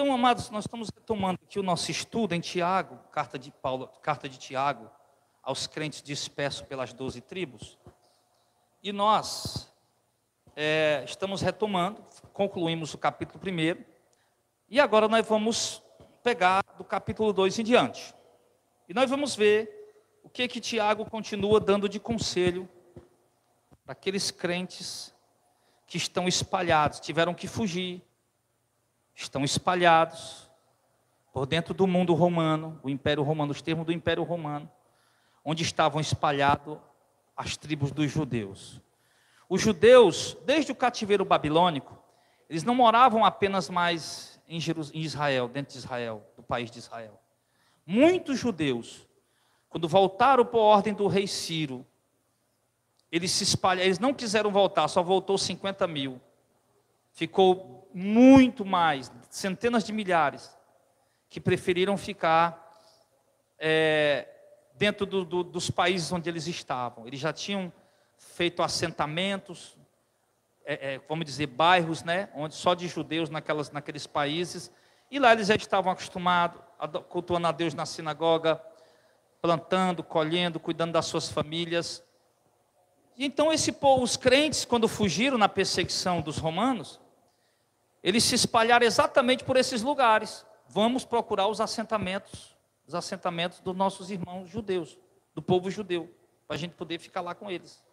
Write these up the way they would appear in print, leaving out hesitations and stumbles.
Então, amados, nós estamos retomando aqui o nosso estudo em Tiago, carta de Tiago aos crentes dispersos pelas 12 tribos. E nós estamos retomando, concluímos o capítulo 1, e agora nós vamos pegar do capítulo 2 em diante. E nós vamos ver o que Tiago continua dando de conselho para aqueles crentes que estão espalhados, tiveram que fugir, estão espalhados por dentro do mundo romano, o Império Romano, os termos do Império Romano, onde estavam espalhadas as tribos dos judeus. Os judeus, desde o cativeiro babilônico, eles não moravam apenas mais em Israel, dentro de Israel, do país de Israel. Muitos judeus, quando voltaram por ordem do rei Ciro, eles se espalharam, eles não quiseram voltar, só voltou 50 mil. Ficou muito mais, centenas de milhares, que preferiram ficar dentro dos países onde eles estavam. Eles já tinham feito assentamentos, vamos dizer, bairros, né, onde só de judeus naqueles países, e lá eles já estavam acostumados, cultuando a Deus na sinagoga, plantando, colhendo, cuidando das suas famílias. Então os crentes, quando fugiram na perseguição dos romanos, eles se espalharam exatamente por esses lugares. Vamos procurar os assentamentos dos nossos irmãos judeus, do povo judeu, para a gente poder ficar lá com eles.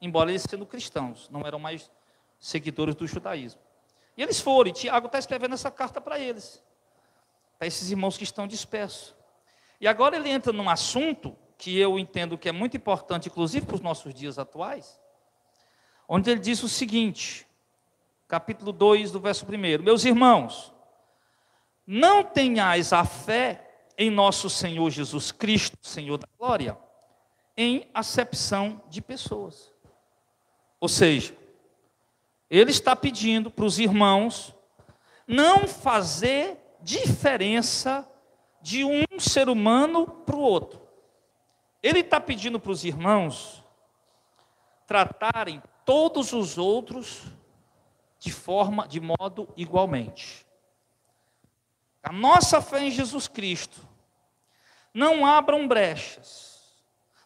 Embora eles sendo cristãos, não eram mais seguidores do judaísmo. E eles foram, e Tiago está escrevendo essa carta para eles, para esses irmãos que estão dispersos. E agora ele entra num assunto que eu entendo que é muito importante, inclusive para os nossos dias atuais, onde ele diz o seguinte, capítulo 2, do verso 1: Meus irmãos, não tenhais a fé em nosso Senhor Jesus Cristo, Senhor da glória, em acepção de pessoas. Ou seja, ele está pedindo para os irmãos não fazer diferença de um ser humano para o outro. Ele está pedindo para os irmãos tratarem todos os outros de modo igualmente. A nossa fé em Jesus Cristo, não abram brechas,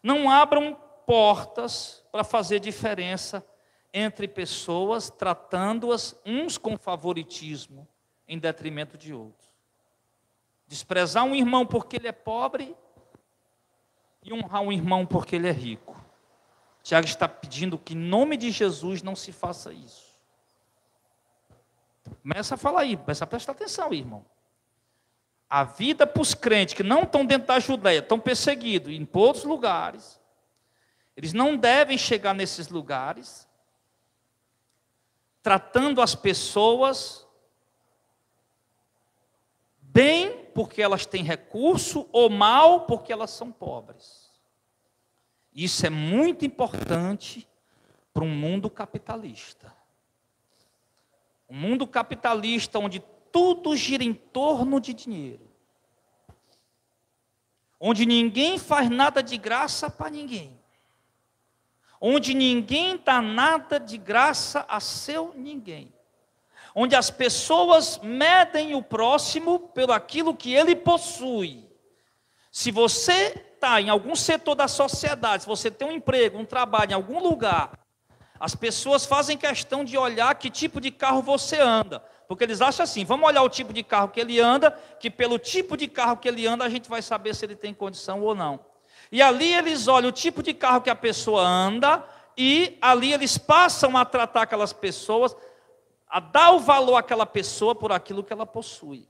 não abram portas para fazer diferença entre pessoas, tratando-as uns com favoritismo em detrimento de outros. Desprezar um irmão porque ele é pobre e honrar um irmão porque ele é rico. Tiago está pedindo que em nome de Jesus não se faça isso. Começa a falar aí, começa a prestar atenção, irmão. A vida para os crentes que não estão dentro da Judéia, estão perseguidos em outros lugares, eles não devem chegar nesses lugares tratando as pessoas bem porque elas têm recurso ou mal porque elas são pobres. Isso é muito importante para um mundo capitalista. Um mundo capitalista onde tudo gira em torno de dinheiro. Onde ninguém faz nada de graça para ninguém. Onde ninguém dá nada de graça a seu ninguém. Onde as pessoas medem o próximo pelo aquilo que ele possui. Se você está em algum setor da sociedade, se você tem um emprego, um trabalho em algum lugar, as pessoas fazem questão de olhar que tipo de carro você anda. Porque eles acham assim, vamos olhar o tipo de carro que ele anda, que pelo tipo de carro que ele anda, a gente vai saber se ele tem condição ou não. E ali eles olham o tipo de carro que a pessoa anda, e ali eles passam a tratar aquelas pessoas, a dar o valor àquela pessoa por aquilo que ela possui.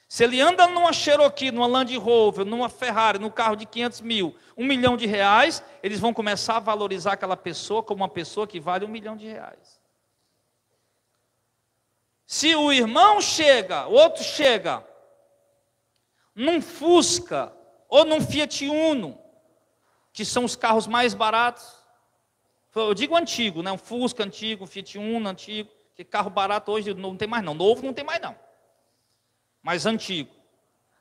Se ele anda numa Cherokee, numa Land Rover, numa Ferrari, num carro de 500 mil, R$1 milhão, eles vão começar a valorizar aquela pessoa como uma pessoa que vale R$1 milhão. Se o irmão chega, o outro chega, num Fusca ou num Fiat Uno, que são os carros mais baratos, eu digo antigo, né? Um Fusca antigo, um Fiat Uno antigo, que carro barato hoje não tem mais não, novo não tem mais não, mas antigo.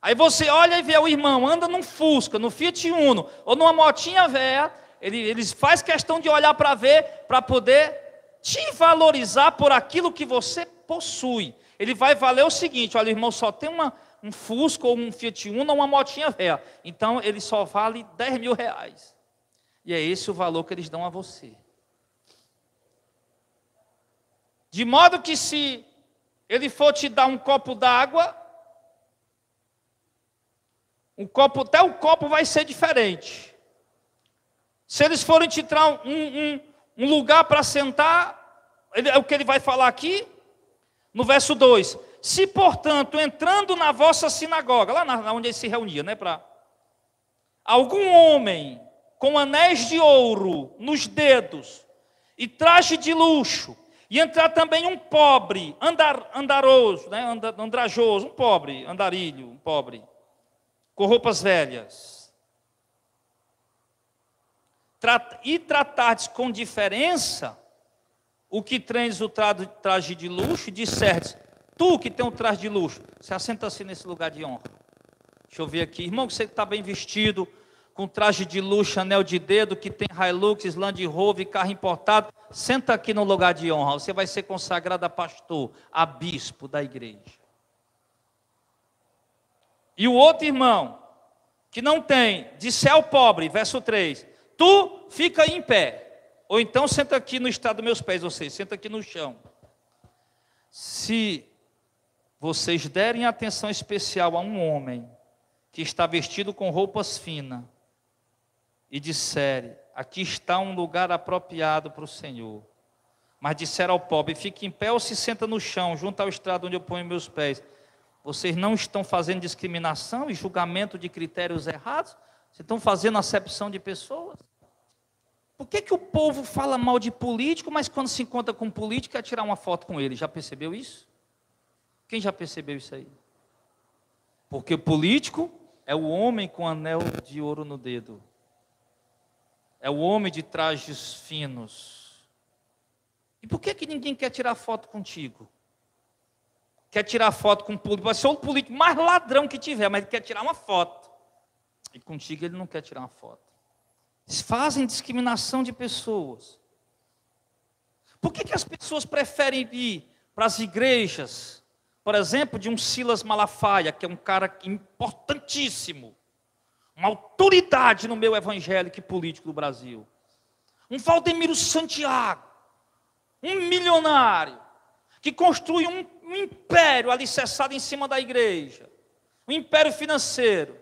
Aí você olha e vê o irmão, anda num Fusca, no Fiat Uno, ou numa motinha velha, eles faz questão de olhar para ver, para poder te valorizar por aquilo que você possui. ele vai valer o seguinte: olha, irmão, só tem um Fusca ou um Fiat Uno ou uma motinha velha. Então ele só vale 10 mil reais. E é esse o valor que eles dão a você. De modo que se ele for te dar um copo d'água, até o copo vai ser diferente. Se eles forem te dar um lugar para sentar, é o que ele vai falar aqui, no verso 2. Se, portanto, entrando na vossa sinagoga, lá onde ele se reunia, né, algum homem com anéis de ouro nos dedos e traje de luxo, e entrar também um pobre, andaroso, né, andrajoso, um pobre, andarilho, um pobre, com roupas velhas, e tratardes com diferença o que tens o traje de luxo, e disserdes: tu que tem um traje de luxo, você assenta-se nesse lugar de honra. Deixa eu ver aqui, irmão, que você está bem vestido, com traje de luxo, anel de dedo, que tem Hilux, Land Rover, carro importado, senta aqui no lugar de honra, você vai ser consagrado a pastor, a bispo da igreja. E o outro irmão, que não tem, disse ao pobre, verso 3, tu fica aí em pé, ou então senta aqui no estrado dos meus pés, ou seja, senta aqui no chão. Se vocês derem atenção especial a um homem que está vestido com roupas finas, e disserem: aqui está um lugar apropriado para o Senhor, mas disser ao pobre: fique em pé ou se senta no chão, junto ao estrado onde eu ponho meus pés, vocês não estão fazendo discriminação e julgamento de critérios errados? Vocês estão fazendo acepção de pessoas? Por que o povo fala mal de político, mas quando se encontra com um político quer tirar uma foto com ele? Já percebeu isso? Quem já percebeu isso aí? Porque o político é o homem com anel de ouro no dedo. É o homem de trajes finos. E por que ninguém quer tirar foto contigo? Quer tirar foto com o político? Pode ser o político mais ladrão que tiver, mas ele quer tirar uma foto. E contigo ele não quer tirar uma foto. Eles fazem discriminação de pessoas. Por que as pessoas preferem ir para as igrejas, por exemplo, de um Silas Malafaia, que é um cara importantíssimo, uma autoridade no meio evangélico e político do Brasil, um Valdemiro Santiago, um milionário, que construi um império alicerçado em cima da igreja, um império financeiro,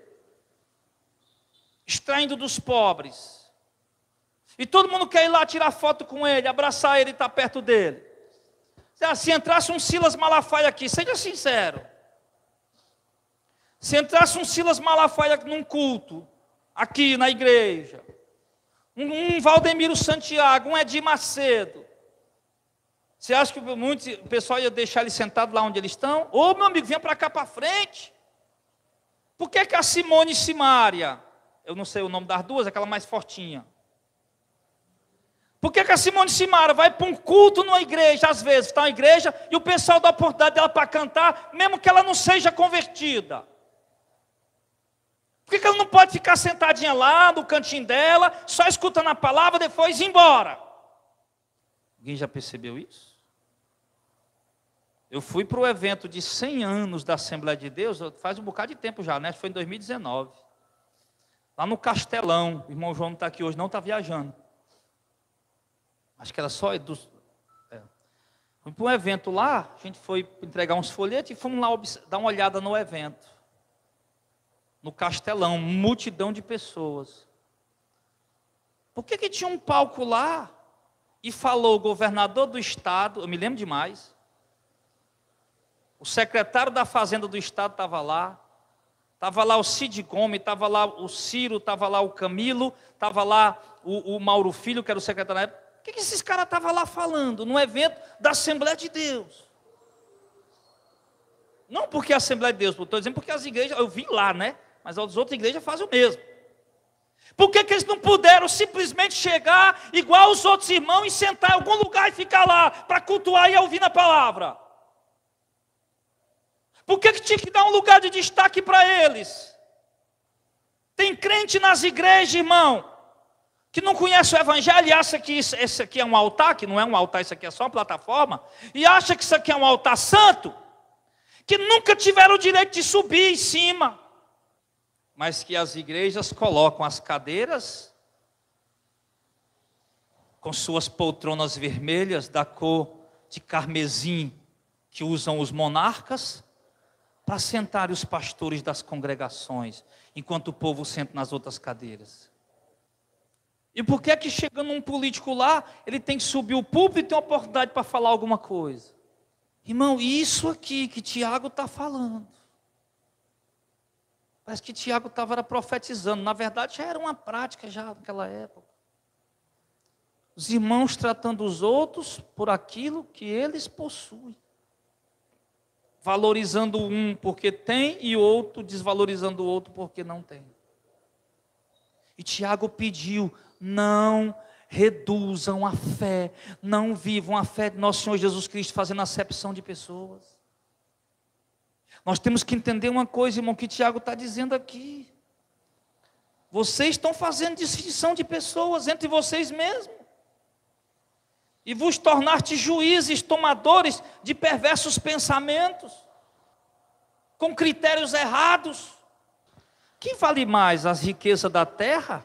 extraindo dos pobres, e todo mundo quer ir lá tirar foto com ele, abraçar ele e estar perto dele. Se entrasse um Silas Malafaia aqui, seja sincero, se entrasse um Silas Malafaia num culto, aqui na igreja, um Valdemiro Santiago, um Edir Macedo, você acha que o pessoal ia deixar ele sentado lá onde eles estão? Ô, meu amigo, venha para cá para frente. Por que a Simone Simaria, eu não sei o nome das duas, aquela mais fortinha, por que a Simone Simaria vai para um culto numa igreja, às vezes está na igreja, e o pessoal dá a oportunidade dela para cantar, mesmo que ela não seja convertida? Por que ela não pode ficar sentadinha lá no cantinho dela, só escutando a palavra, depois ir embora? Alguém já percebeu isso? Eu fui para o evento de 100 anos da Assembleia de Deus, faz um bocado de tempo já, né? Foi em 2019. Lá no Castelão, o irmão João não está aqui hoje, não está viajando. Acho que era só... Fui para um evento lá, a gente foi entregar uns folhetos e fomos lá dar uma olhada no evento. No Castelão, multidão de pessoas. Por que tinha um palco lá e falou o governador do estado, eu me lembro demais, o secretário da Fazenda do estado estava lá o Cid Gomes, estava lá o Ciro, estava lá o Camilo, estava lá o Mauro Filho, que era o secretário na época. O que esses caras estavam lá falando no evento da Assembleia de Deus? Não porque a Assembleia de Deus, estou dizendo porque as igrejas, eu vi lá, né? Mas as outras igrejas fazem o mesmo. Por que eles não puderam simplesmente chegar igual os outros irmãos e sentar em algum lugar e ficar lá para cultuar e ouvir a palavra? Por que tinha que dar um lugar de destaque para eles? Tem crente nas igrejas, irmão, que não conhece o evangelho e acha que esse aqui é um altar, que não é um altar, isso aqui é só uma plataforma, e acha que isso aqui é um altar santo, que nunca tiveram o direito de subir em cima, mas que as igrejas colocam as cadeiras com suas poltronas vermelhas da cor de carmesim que usam os monarcas, para sentar os pastores das congregações, enquanto o povo senta nas outras cadeiras. E por que é que chegando um político lá, ele tem que subir o púlpito e ter uma oportunidade para falar alguma coisa? Irmão, isso aqui que Tiago está falando, parece que Tiago estava profetizando, na verdade já era uma prática já naquela época. Os irmãos tratando os outros por aquilo que eles possuem, valorizando um porque tem e o outro desvalorizando o outro porque não tem. E Tiago pediu: não reduzam a fé, não vivam a fé de nosso Senhor Jesus Cristo fazendo acepção de pessoas. Nós temos que entender uma coisa, irmão, que Tiago está dizendo aqui. Vocês estão fazendo distinção de pessoas entre vocês mesmos, e vos tornaste juízes, tomadores de perversos pensamentos, com critérios errados. Quem vale mais, as riquezas da terra,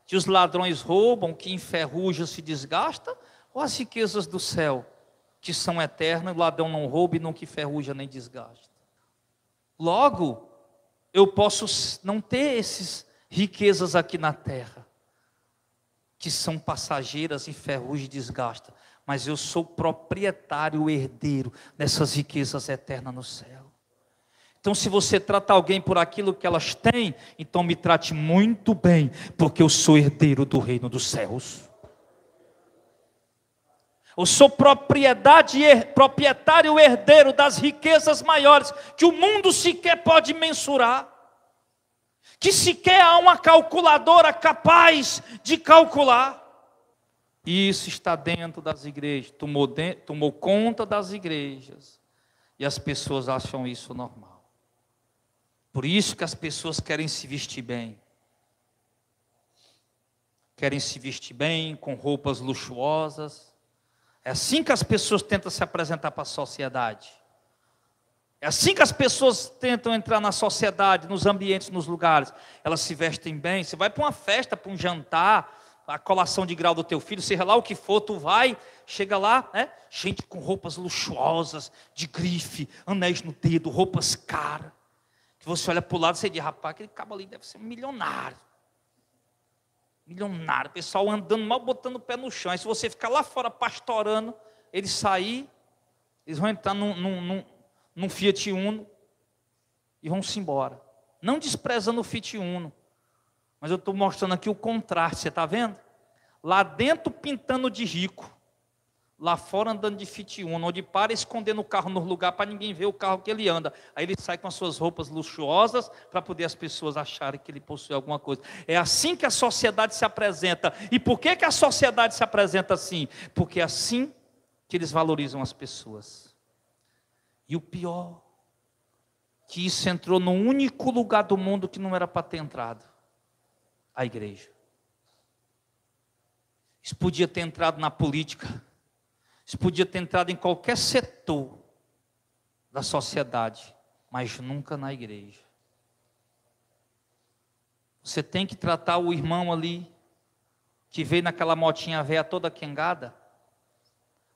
que os ladrões roubam, que enferruja, se desgasta, ou as riquezas do céu, que são eternas, o ladrão não rouba e nunca enferruja nem desgasta? Logo, eu posso não ter essas riquezas aqui na terra, que são passageiras, enferruja e desgasta, mas eu sou proprietário, herdeiro dessas riquezas eternas no céu. Então, se você trata alguém por aquilo que elas têm, então me trate muito bem, porque eu sou herdeiro do reino dos céus. Eu sou proprietário, herdeiro das riquezas maiores, que o mundo sequer pode mensurar, que sequer há uma calculadora capaz de calcular. E isso está dentro das igrejas, tomou conta das igrejas, e as pessoas acham isso normal. Por isso que as pessoas querem se vestir bem. Querem se vestir bem, com roupas luxuosas. É assim que as pessoas tentam se apresentar para a sociedade. É assim que as pessoas tentam entrar na sociedade, nos ambientes, nos lugares. Elas se vestem bem. Você vai para uma festa, para um jantar, a colação de grau do teu filho, seja lá o que for, tu vai, chega lá, né? Gente com roupas luxuosas, de grife, anéis no dedo, roupas caras. Que você olha para o lado e você diz: rapaz, aquele cabo ali deve ser um milionário. Milionário, o pessoal andando mal, botando o pé no chão. E se você ficar lá fora pastorando, eles sair, eles vão entrar num Fiat Uno e vão-se embora. Não desprezando o Fiat Uno, mas eu estou mostrando aqui o contraste, você está vendo? Lá dentro pintando de rico, lá fora andando de Fiat Uno, onde para escondendo o carro no lugar para ninguém ver o carro que ele anda. Aí ele sai com as suas roupas luxuosas para poder as pessoas acharem que ele possui alguma coisa. É assim que a sociedade se apresenta. E por que a sociedade se apresenta assim? Porque é assim que eles valorizam as pessoas. E o pior, que isso entrou no único lugar do mundo que não era para ter entrado: a igreja. Isso podia ter entrado na política. Isso podia ter entrado em qualquer setor da sociedade, mas nunca na igreja. Você tem que tratar o irmão ali, que veio naquela motinha velha toda quengada,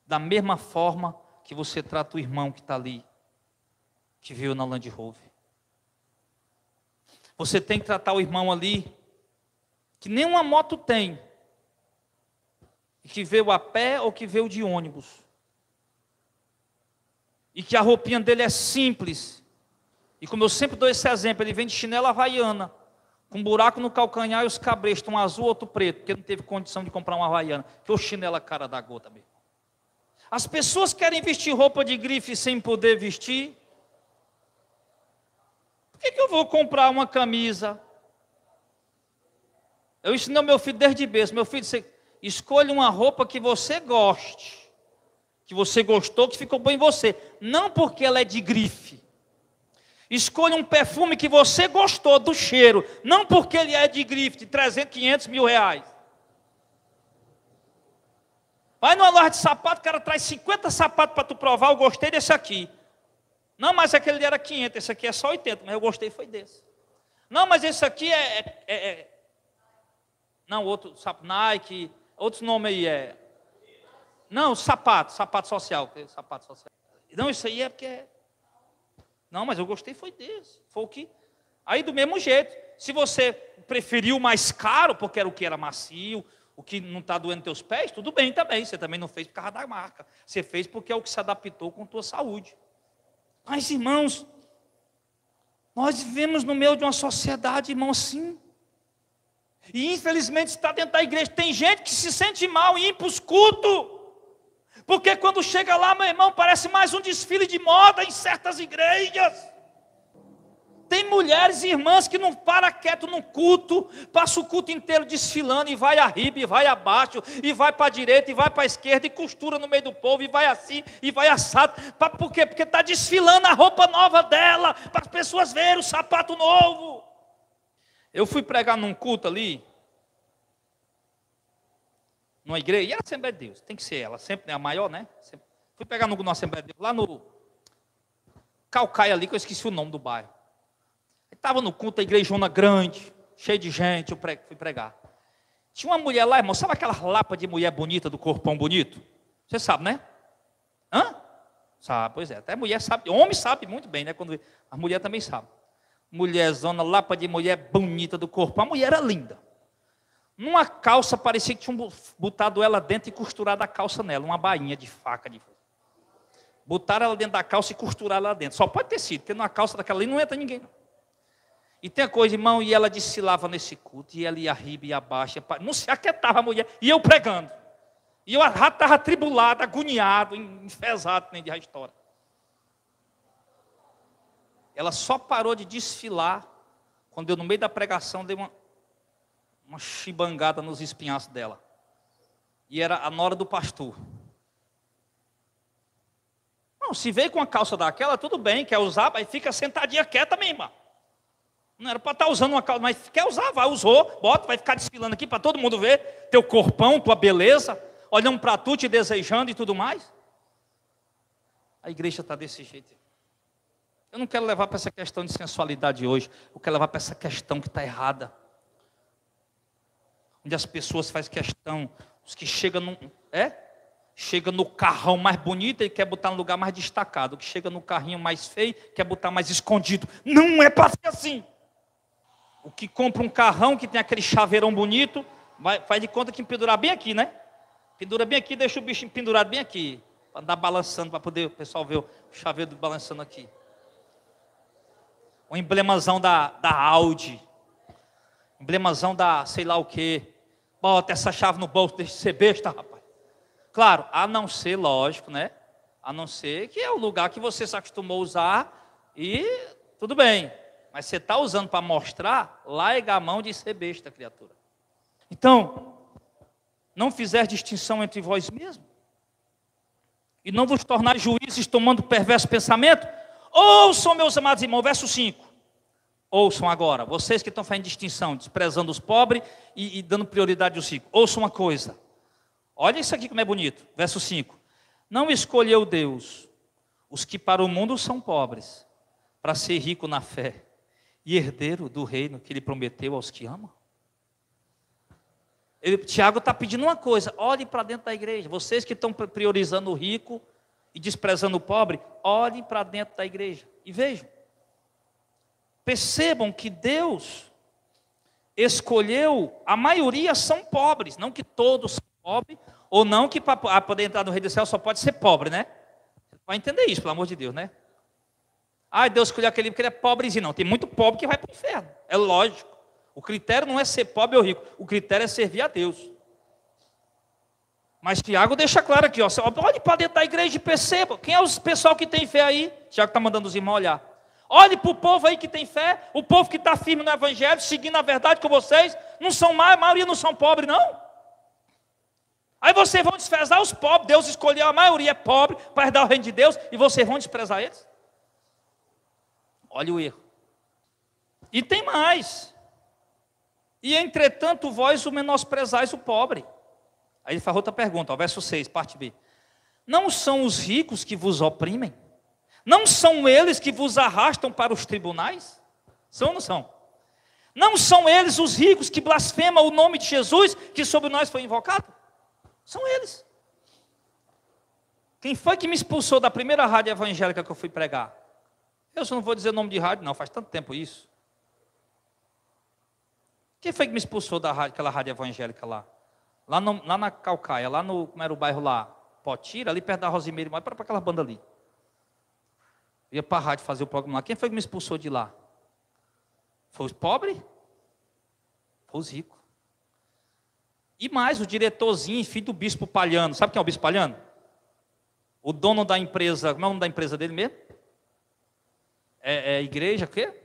da mesma forma que você trata o irmão que está ali, que veio na Land Rover. Você tem que tratar o irmão ali, que nenhuma moto tem, e que veio a pé ou que veio de ônibus, e que a roupinha dele é simples, e como eu sempre dou esse exemplo, ele vem de chinela havaiana, com um buraco no calcanhar e os cabrestos, um azul, outro preto, porque não teve condição de comprar uma havaiana, que o chinela cara da gota mesmo. As pessoas querem vestir roupa de grife sem poder vestir. Por que eu vou comprar uma camisa? Eu ensino ao meu filho desde berço: meu filho, você escolha uma roupa que você goste, que você gostou, que ficou bom em você, não porque ela é de grife. Escolha um perfume que você gostou do cheiro, não porque ele é de grife, de 300, 500 mil reais. Vai numa loja de sapato, o cara traz 50 sapatos para tu provar: eu gostei desse aqui. Não, mas aquele era 500, esse aqui é só 80, mas eu gostei foi desse. Não, mas esse aqui não, outro, Nike, outros nomes aí Não, sapato social, sapato social. Não, isso aí é porque Não, mas eu gostei foi desse. Foi o que... Aí do mesmo jeito, se você preferiu o mais caro, porque era o que era macio, o que não está doendo teus pés, tudo bem também. Você também não fez por causa da marca. Você fez porque é o que se adaptou com a tua saúde. Mas, irmãos, nós vivemos no meio de uma sociedade, irmão, assim. E infelizmente está dentro da igreja. Tem gente que se sente mal em ir para os cultos. Porque quando chega lá, meu irmão, parece mais um desfile de moda em certas igrejas. Tem mulheres e irmãs que não param quieto no culto, passa o culto inteiro desfilando, e vai arriba, e vai abaixo, e vai para a direita, e vai para a esquerda, e costura no meio do povo, e vai assim, e vai assado. Por quê? Porque está desfilando a roupa nova dela, para as pessoas verem o sapato novo. Eu fui pregar num culto ali, numa igreja, e era a Assembleia de Deus, tem que ser ela, sempre, né, a maior, né? Fui pegar numa Assembleia de Deus, lá no Calcaia ali, que eu esqueci o nome do bairro. Estava no culto, a igrejona grande, cheia de gente, eu fui pregar. Tinha uma mulher lá, irmão, sabe aquela lapa de mulher bonita, do corpão bonito? Você sabe, né? Hã? Sabe, pois é, até mulher sabe, homem sabe muito bem, né? Quando a mulher também sabe. Mulherzona, lapa de mulher bonita do corpo, a mulher era linda. Numa calça, parecia que tinham botado ela dentro e costurado a calça nela, uma bainha de faca. Botaram ela dentro da calça e costuraram ela dentro. Só pode ter sido, porque numa calça daquela ali não entra ninguém. E tem a coisa, irmão, e ela desfilava nesse culto, e ela ia arriba e abaixo, não se aquietava a mulher, e eu pregando. E eu já estava atribulado, agoniado, enfesado, nem de história. Ela só parou de desfilar, quando eu no meio da pregação dei uma chibangada nos espinhaços dela. E era a nora do pastor. Não, se veio com a calça daquela, tudo bem, quer usar, mas fica sentadinha quieta, minha irmã. Não era para estar usando uma calça, mas quer usar, vai, usou, bota, vai ficar desfilando aqui para todo mundo ver teu corpão, tua beleza, olhando para tu, te desejando e tudo mais. A igreja está desse jeito. Eu não quero levar para essa questão de sensualidade hoje, eu quero levar para essa questão que está errada. Onde as pessoas fazem questão, os que chegam chega no carrão mais bonito e quer botar no lugar mais destacado, o que chega no carrinho mais feio, quer botar mais escondido. Não é para ser assim. O que compra um carrão que tem aquele chaveirão bonito, faz de conta que pendurar bem aqui, né? Pendura bem aqui, deixa o bicho pendurado bem aqui, para andar balançando, para poder o pessoal ver o chaveiro balançando aqui. O emblemazão da Audi, emblemazão da sei lá o quê. Bota essa chave no bolso, deixa de ser besta, rapaz. Claro, a não ser, lógico, né? A não ser que é o lugar que você se acostumou a usar e tudo bem. Mas você está usando para mostrar, larga a mão de ser besta, criatura. Então, não fizer distinção entre vós mesmos, e não vos tornar juízes tomando perverso pensamento, ouçam, meus amados irmãos, verso 5. Ouçam agora, vocês que estão fazendo distinção, desprezando os pobres e dando prioridade aos ricos. Ouçam uma coisa, olha isso aqui como é bonito, verso 5. Não escolheu Deus os que para o mundo são pobres, para ser rico na fé e herdeiro do reino que ele prometeu aos que amam. Tiago está pedindo uma coisa, olhem para dentro da igreja, vocês que estão priorizando o rico e desprezando o pobre, olhem para dentro da igreja e vejam, percebam que Deus escolheu, a maioria são pobres, não que todos são pobres, ou não que para poder entrar no reino do céu só pode ser pobre, né? Você vai entender isso, pelo amor de Deus, né? Deus escolheu aquele porque ele é pobrezinho. Não, tem muito pobre que vai para o inferno, é lógico. O critério não é ser pobre ou rico, o critério é servir a Deus. Mas Tiago deixa claro aqui, olhe para dentro da igreja e perceba, quem é o pessoal que tem fé aí? Tiago está mandando os irmãos olhar. Olhe para o povo aí que tem fé, o povo que está firme no evangelho, seguindo a verdade com vocês, não são a maioria não são pobres, não. Aí vocês vão desprezar os pobres, Deus escolheu a maioria é pobre para herdar o reino de Deus, e vocês vão desprezar eles? Olha o erro. E tem mais. E entretanto vós o menosprezais o pobre. Aí ele faz outra pergunta, verso 6, parte B. Não são os ricos que vos oprimem? Não são eles que vos arrastam para os tribunais? São ou não são? Não são eles os ricos que blasfemam o nome de Jesus, que sobre nós foi invocado? São eles. Quem foi que me expulsou da primeira rádio evangélica que eu fui pregar? Eu só não vou dizer o nome de rádio, não, faz tanto tempo isso. Quem foi que me expulsou daquela rádio evangélica lá? Lá na Calcaia, lá no, como era o bairro lá? Potira, ali perto da Rosimeira, mas para aquela banda ali. Eu ia para a rádio fazer o programa lá. Quem foi que me expulsou de lá? Foi os pobres? Foi os ricos. E mais, o diretorzinho, filho do bispo Palhano. Sabe quem é o bispo Palhano? O dono da empresa, como é o nome da empresa dele mesmo? É igreja, o quê?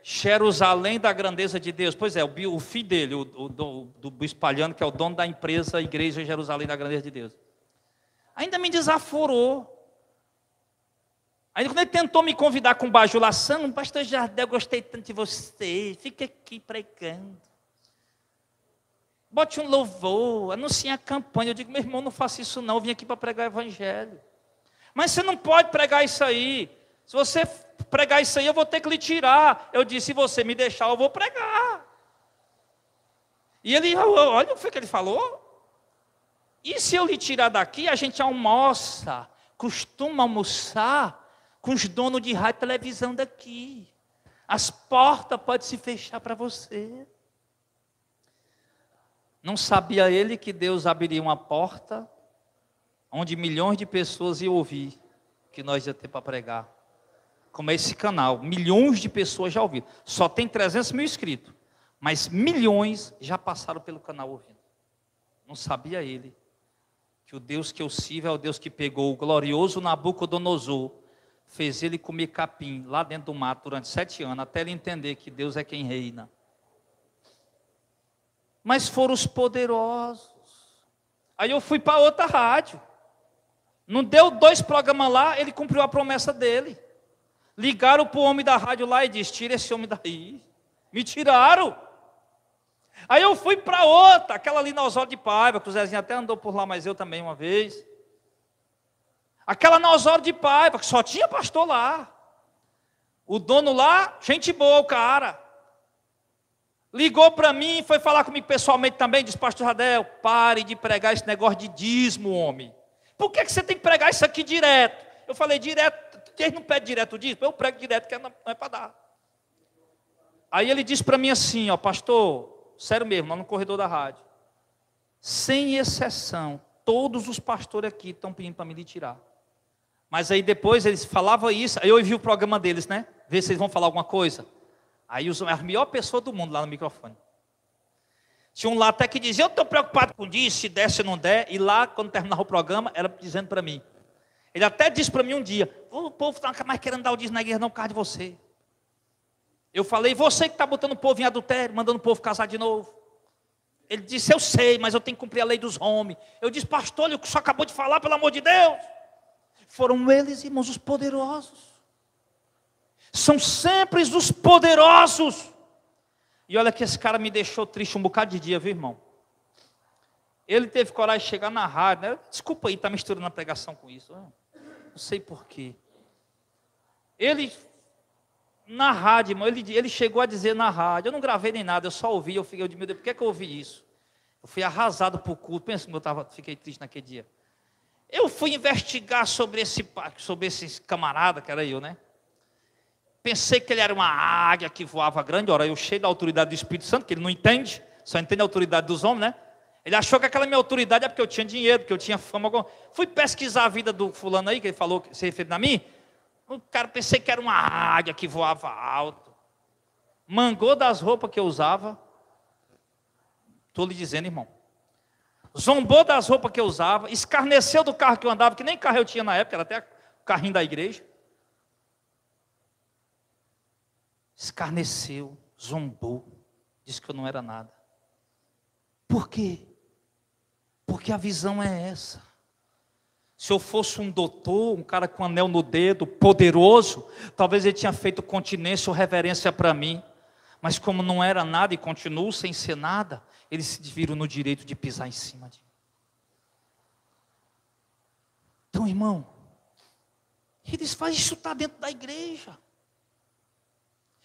Jerusalém da grandeza de Deus. Pois é, o filho dele, do bispo Palhano, que é o dono da empresa Igreja Jerusalém da grandeza de Deus. Ainda me desaforou. Aí quando ele tentou me convidar com bajulação, pastor Jardel, gostei tanto de você, fica aqui pregando. Bote um louvor, anuncie a campanha. Eu digo, meu irmão, não faça isso não, eu vim aqui para pregar o evangelho. Mas você não pode pregar isso aí. Se você pregar isso aí, eu vou ter que lhe tirar. Eu disse, se você me deixar, eu vou pregar. E ele, olha o que ele falou. E se eu lhe tirar daqui, a gente almoça, costuma almoçar com os donos de rádio e televisão daqui. As portas podem se fechar para você. Não sabia ele que Deus abriria uma porta onde milhões de pessoas iam ouvir que nós ia ter para pregar. Como é esse canal, milhões de pessoas já ouviram. Só tem 300 mil inscritos, mas milhões já passaram pelo canal ouvindo. Não sabia ele que o Deus que eu sirvo é o Deus que pegou o glorioso Nabucodonosor, fez ele comer capim lá dentro do mato durante 7 anos, até ele entender que Deus é quem reina. Mas foram os poderosos. Aí eu fui para outra rádio. Não deu 2 programas lá, ele cumpriu a promessa dele. Ligaram para o homem da rádio lá e disse, tira esse homem daí. Me tiraram. Aí eu fui para outra, aquela ali na Osório de Paiva, que o Zezinho até andou por lá, mas eu também uma vez. Aquela na Osório de Paiva, que só tinha pastor lá. O dono lá, gente boa, o cara. Ligou para mim, foi falar comigo pessoalmente também, disse, pastor Jardel, pare de pregar esse negócio de dízimo, homem. Por que você tem que pregar isso aqui direto? Eu falei, direto, quem não pede direto o dízimo? Eu prego direto, que não é para dar. Aí ele disse para mim assim, ó, pastor, sério mesmo, lá no corredor da rádio, sem exceção, todos os pastores aqui estão pedindo para me lhe tirar. Mas aí depois eles falavam isso, aí eu ouvi o programa deles, né? Ver se eles vão falar alguma coisa. Aí a melhor pessoa do mundo lá no microfone. Tinha um lá até que dizia, eu estou preocupado com isso, se der, se não der. E lá, quando terminava o programa, era dizendo para mim. Ele até disse para mim um dia, o povo está mais querendo dar o dízimo na igreja, não por causa de você. Eu falei, você que está botando o povo em adultério, mandando o povo casar de novo. Ele disse, eu sei, mas eu tenho que cumprir a lei dos homens. Eu disse, pastor, olha o que o senhor acabou de falar, pelo amor de Deus. Foram eles, irmãos, os poderosos. São sempre os poderosos. E olha que esse cara me deixou triste um bocado de dia, viu, irmão? Ele teve coragem de chegar na rádio, né? Desculpa aí, está misturando a pregação com isso. Não sei porquê. Ele, na rádio, irmão, ele chegou a dizer na rádio, eu não gravei nem nada, eu só ouvi, eu digo, meu Deus, por que eu ouvi isso? Eu fui arrasado por culto, pensa como fiquei triste naquele dia. Eu fui investigar sobre esse camarada, que era eu, né? Pensei que ele era uma águia que voava grande, ora, eu cheio da autoridade do Espírito Santo, que ele não entende, só entende a autoridade dos homens, né? Ele achou que aquela minha autoridade é porque eu tinha dinheiro, porque eu tinha fama. Fui pesquisar a vida do fulano aí, que ele falou, se referindo a mim. O cara, pensei que era uma águia que voava alto. Mangou das roupas que eu usava. Estou lhe dizendo, irmão. Zombou das roupas que eu usava, escarneceu do carro que eu andava, que nem carro eu tinha na época, era até o carrinho da igreja. Escarneceu, zombou, disse que eu não era nada. Por quê? Porque a visão é essa. Se eu fosse um doutor, um cara com anel no dedo, poderoso, talvez ele tinha feito continência ou reverência para mim. Mas como não era nada e continuo sem ser nada, eles se viram no direito de pisar em cima de mim. Então, irmão, Eles fazem isso, está dentro da igreja.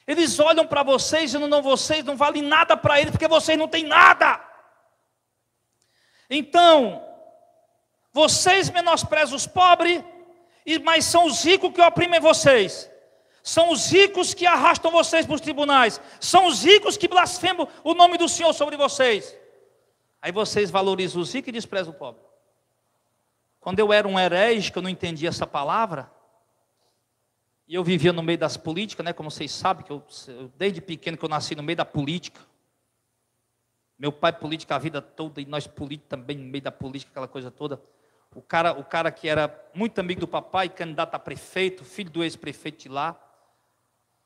Eles olham para vocês e vocês não valem nada para eles, porque vocês não têm nada. Então, vocês menosprezam os pobres, mas são os ricos que oprimem vocês. São os ricos que arrastam vocês para os tribunais. São os ricos que blasfemam o nome do Senhor sobre vocês. Aí vocês valorizam os ricos e desprezam o pobre. Quando eu era um herege, que eu não entendia essa palavra, e eu vivia no meio das políticas, né? Como vocês sabem, que eu desde pequeno que eu nasci no meio da política. Meu pai político a vida toda, e nós políticos também no meio da política, aquela coisa toda. O cara que era muito amigo do papai, candidato a prefeito, filho do ex-prefeito de lá,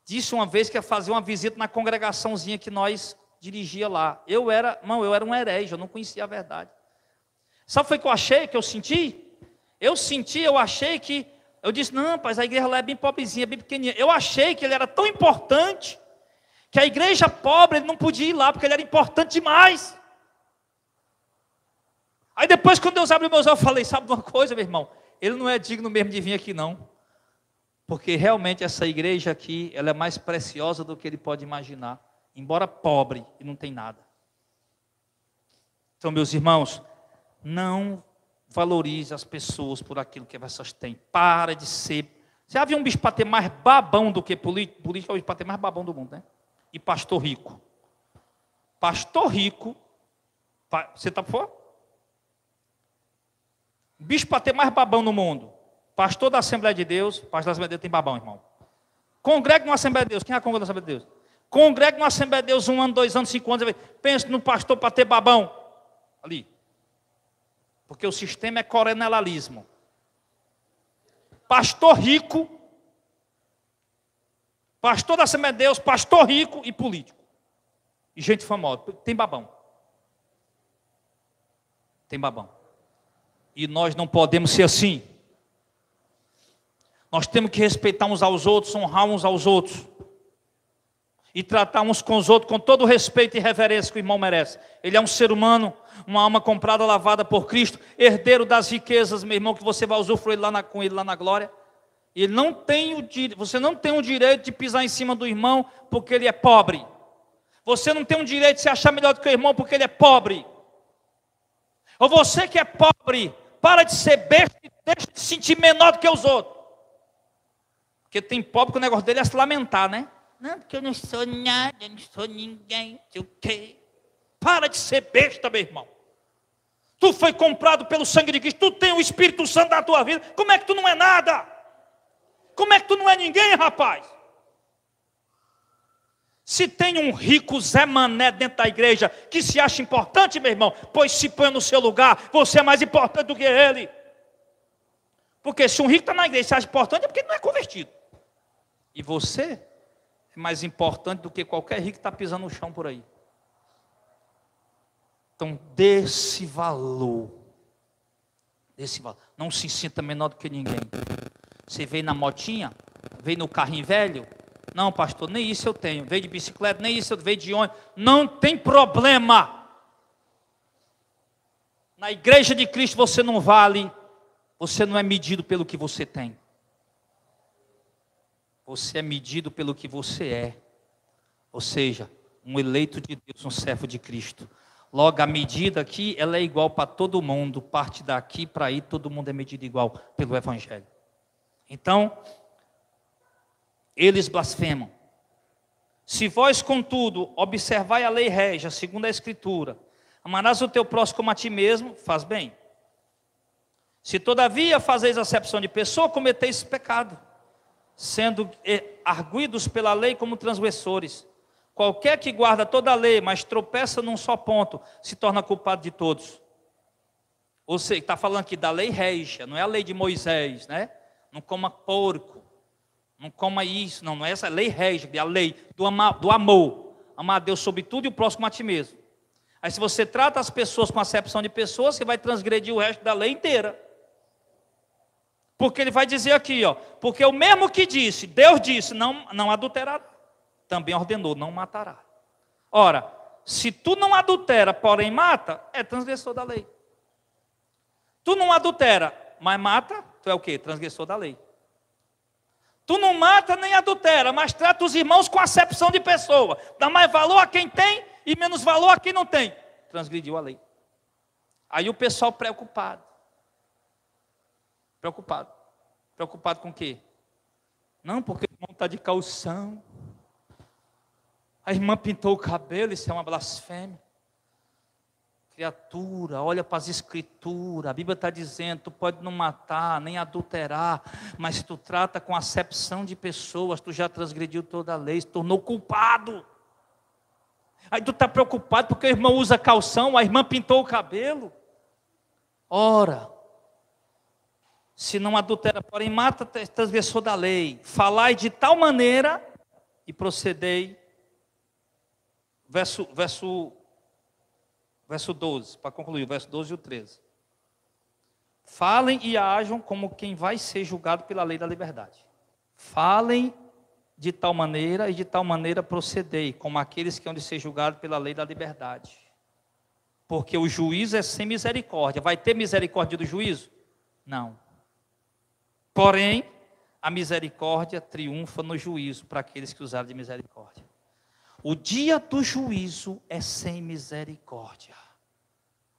disse uma vez que ia fazer uma visita na congregaçãozinha que nós dirigia lá. Eu era um herege, eu não conhecia a verdade. Sabe o que foi que eu achei, que eu senti? Eu achei que... Eu disse, não, rapaz, a igreja lá é bem pobrezinha, bem pequenininha. Eu achei que ele era tão importante, que a igreja pobre, ele não podia ir lá, porque ele era importante demais. Aí depois, quando Deus abriu meus olhos, eu falei, sabe uma coisa, meu irmão? Ele não é digno mesmo de vir aqui, não. Porque realmente essa igreja aqui, ela é mais preciosa do que ele pode imaginar. Embora pobre, e não tem nada. Então, meus irmãos, não valorize as pessoas por aquilo que elas têm. Para de ser... Você já viu um bicho para ter mais babão do que político? Político é o bicho para ter mais babão do mundo, né? E pastor rico. Pastor rico... Você está por fora? Bicho para ter mais babão no mundo. Pastor da Assembleia de Deus. Pastor da Assembleia de Deus tem babão, irmão. Congrega numa Assembleia de Deus. Quem é a congrega na Assembleia de Deus? Congrega numa Assembleia de Deus 1 ano, 2 anos, 5 anos. Pensa no pastor para ter babão. Ali. Porque o sistema é coronelalismo. Pastor rico. Pastor da Assembleia de Deus. Pastor rico e político. E gente famosa. Tem babão. Tem babão. E nós não podemos ser assim. Nós temos que respeitar uns aos outros, honrar uns aos outros. E tratar uns com os outros com todo o respeito e reverência que o irmão merece. Ele é um ser humano, uma alma comprada, lavada por Cristo, herdeiro das riquezas, meu irmão, que você vai usufruir com ele lá na glória. Ele não tem você não tem o direito de pisar em cima do irmão porque ele é pobre. Você não tem o direito de se achar melhor do que o irmão porque ele é pobre. Ou você que é pobre, para de ser besta e deixa de se sentir menor do que os outros. Porque tem pobre que o negócio dele é se lamentar, né? Não, porque eu não sou nada, eu não sou ninguém, não sei o quê. Para de ser besta, meu irmão. Tu foi comprado pelo sangue de Cristo, tu tem o Espírito Santo na tua vida. Como é que tu não é nada? Como é que tu não é ninguém, rapaz? Se tem um rico Zé Mané dentro da igreja que se acha importante, meu irmão, pois se põe no seu lugar, você é mais importante do que ele. Porque se um rico está na igreja e se acha importante, é porque ele não é convertido. E você é mais importante do que qualquer rico que está pisando no chão por aí. Então, dê esse valor. Não se sinta menor do que ninguém. Você veio na motinha, veio no carrinho velho. Não, pastor, nem isso eu tenho. Veio de bicicleta, nem isso eu veio de ônibus. Não tem problema. Na igreja de Cristo você não vale. Você não é medido pelo que você tem. Você é medido pelo que você é. Ou seja, um eleito de Deus, um servo de Cristo. Logo, a medida aqui, ela é igual para todo mundo. Parte daqui para aí, todo mundo é medido igual pelo Evangelho. Então, eles blasfemam. Se vós, contudo, observai a lei régia, segundo a Escritura, amarás o teu próximo como a ti mesmo, faz bem. Se todavia fazeis acepção de pessoa, cometeis pecado, sendo arguidos pela lei como transgressores. Qualquer que guarda toda a lei, mas tropeça num só ponto, se torna culpado de todos. Ou seja, está falando aqui da lei régia, não é a lei de Moisés, né? Não coma porco, não coma isso, não é essa lei régia, é a lei do amor. Amar a Deus sobre tudo e o próximo a ti mesmo. Aí se você trata as pessoas com acepção de pessoas, você vai transgredir o resto da lei inteira. Porque ele vai dizer aqui, ó, porque o mesmo que disse, Deus disse, não adulterará, também ordenou, não matará. Ora, se tu não adultera, porém mata, é transgressor da lei. Tu não adultera, mas mata, tu é o quê? Transgressor da lei. Tu não mata nem adultera, mas trata os irmãos com acepção de pessoa. Dá mais valor a quem tem e menos valor a quem não tem. Transgrediu a lei. Aí o pessoal preocupado. Preocupado com o quê? Não, porque o irmão está de calção. A irmã pintou o cabelo, isso é uma blasfêmia. Criatura, olha para as escrituras, a Bíblia está dizendo, tu pode não matar, nem adulterar, mas se tu trata com acepção de pessoas, tu já transgrediu toda a lei, se tornou culpado. Aí tu está preocupado porque o irmão usa calção, a irmã pintou o cabelo. Ora, se não adultera, porém mata, transgressor da lei, falai de tal maneira e procedei, verso 12, para concluir, o verso 12 e o 13. Falem e ajam como quem vai ser julgado pela lei da liberdade. Falem de tal maneira e de tal maneira procedei, como aqueles que hão de ser julgados pela lei da liberdade. Porque o juízo é sem misericórdia. Vai ter misericórdia do juízo? Não. Porém, a misericórdia triunfa no juízo para aqueles que usaram de misericórdia. O dia do juízo é sem misericórdia.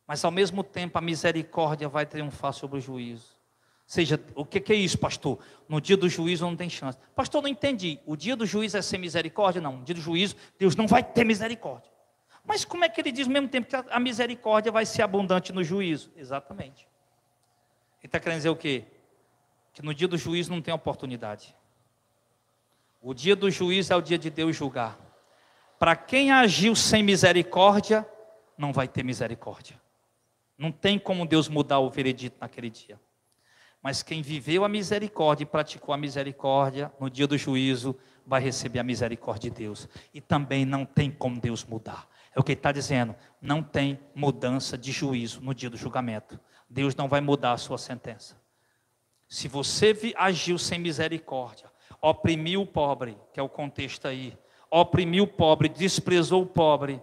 Mas ao mesmo tempo a misericórdia vai triunfar sobre o juízo. Ou seja, o que é isso, pastor? No dia do juízo não tem chance. Pastor, não entendi. O dia do juízo é sem misericórdia? Não. No dia do juízo, Deus não vai ter misericórdia. Mas como é que ele diz ao mesmo tempo que a misericórdia vai ser abundante no juízo? Exatamente. Ele está querendo dizer o quê? Que no dia do juízo não tem oportunidade. O dia do juízo é o dia de Deus julgar. Para quem agiu sem misericórdia, não vai ter misericórdia. Não tem como Deus mudar o veredito naquele dia. Mas quem viveu a misericórdia e praticou a misericórdia, no dia do juízo, vai receber a misericórdia de Deus. E também não tem como Deus mudar. É o que ele está dizendo. Não tem mudança de juízo no dia do julgamento. Deus não vai mudar a sua sentença. Se você agiu sem misericórdia, oprimiu o pobre, que é o contexto aí, oprimiu o pobre, desprezou o pobre,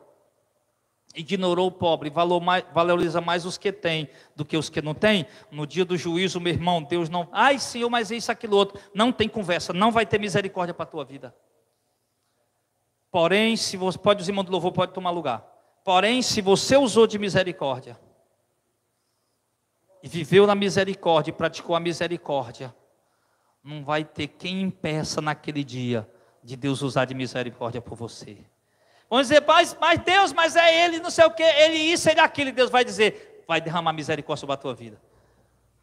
ignorou o pobre, valoriza mais os que têm do que os que não têm, no dia do juízo, meu irmão, Deus não, ai Senhor, mas isso, aquilo, outro, não tem conversa, não vai ter misericórdia para a tua vida. Porém, se você, pode, os irmãos do louvor pode tomar lugar, porém, se você usou de misericórdia, e viveu na misericórdia, e praticou a misericórdia, não vai ter quem impeça naquele dia, de Deus usar de misericórdia por você. Vamos dizer, mas Deus, mas é Ele, não sei o que, Ele isso, Ele aquilo. E Deus vai dizer, vai derramar misericórdia sobre a tua vida.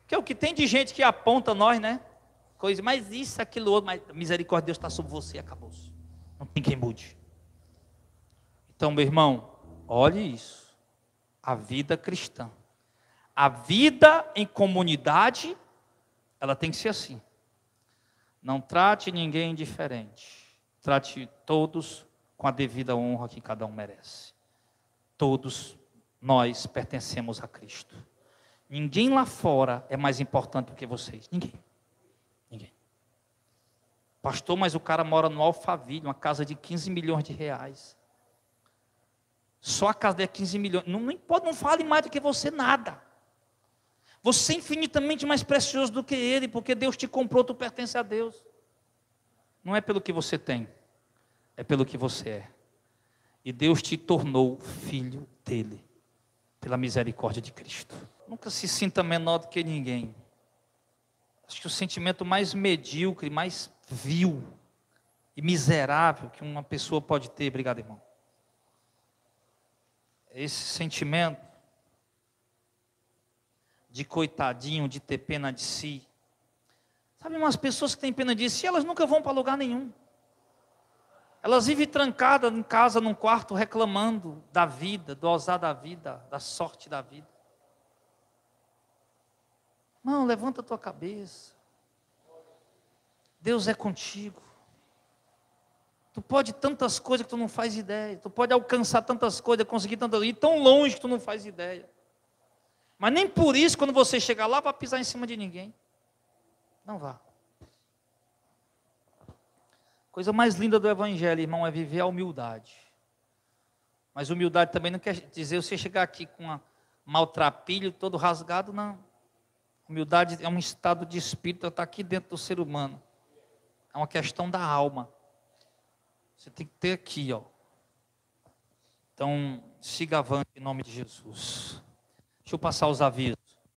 Porque o que tem de gente que aponta nós, né? Coisa, mas isso, aquilo, outro, mas a misericórdia de Deus está sobre você, acabou-se. Não tem quem mude. Então, meu irmão, olhe isso. A vida cristã. A vida em comunidade, ela tem que ser assim. Não trate ninguém diferente. Trate todos com a devida honra que cada um merece. Todos nós pertencemos a Cristo. Ninguém lá fora é mais importante do que vocês. Ninguém. Pastor, mas o cara mora no Alphaville, uma casa de 15 milhões de reais. Só a casa dele é 15 milhões. Não fale mais do que você nada. Você é infinitamente mais precioso do que ele, porque Deus te comprou, tu pertence a Deus. Não é pelo que você tem, é pelo que você é. E Deus te tornou filho dele, pela misericórdia de Cristo. Nunca se sinta menor do que ninguém. Acho que o sentimento mais medíocre, mais vil e miserável que uma pessoa pode ter, obrigado, irmão, é esse sentimento de coitadinho, de ter pena de si. Sabe, umas pessoas que têm pena de si, elas nunca vão para lugar nenhum. Elas vivem trancadas em casa, num quarto, reclamando da vida, do azar da vida, da sorte da vida. Não, levanta a tua cabeça. Deus é contigo. Tu pode tantas coisas que tu não faz ideia. Tu pode alcançar tantas coisas, conseguir tantas coisas, ir tão longe que tu não faz ideia. Mas nem por isso, quando você chegar lá, vai pisar em cima de ninguém. Não vá. Coisa mais linda do Evangelho, irmão, é viver a humildade. Mas humildade também não quer dizer você chegar aqui com um maltrapilho todo rasgado, não. Humildade é um estado de espírito que está aqui dentro do ser humano. É uma questão da alma. Você tem que ter aqui, ó. Então, siga avante em nome de Jesus. Deixa eu passar os avisos.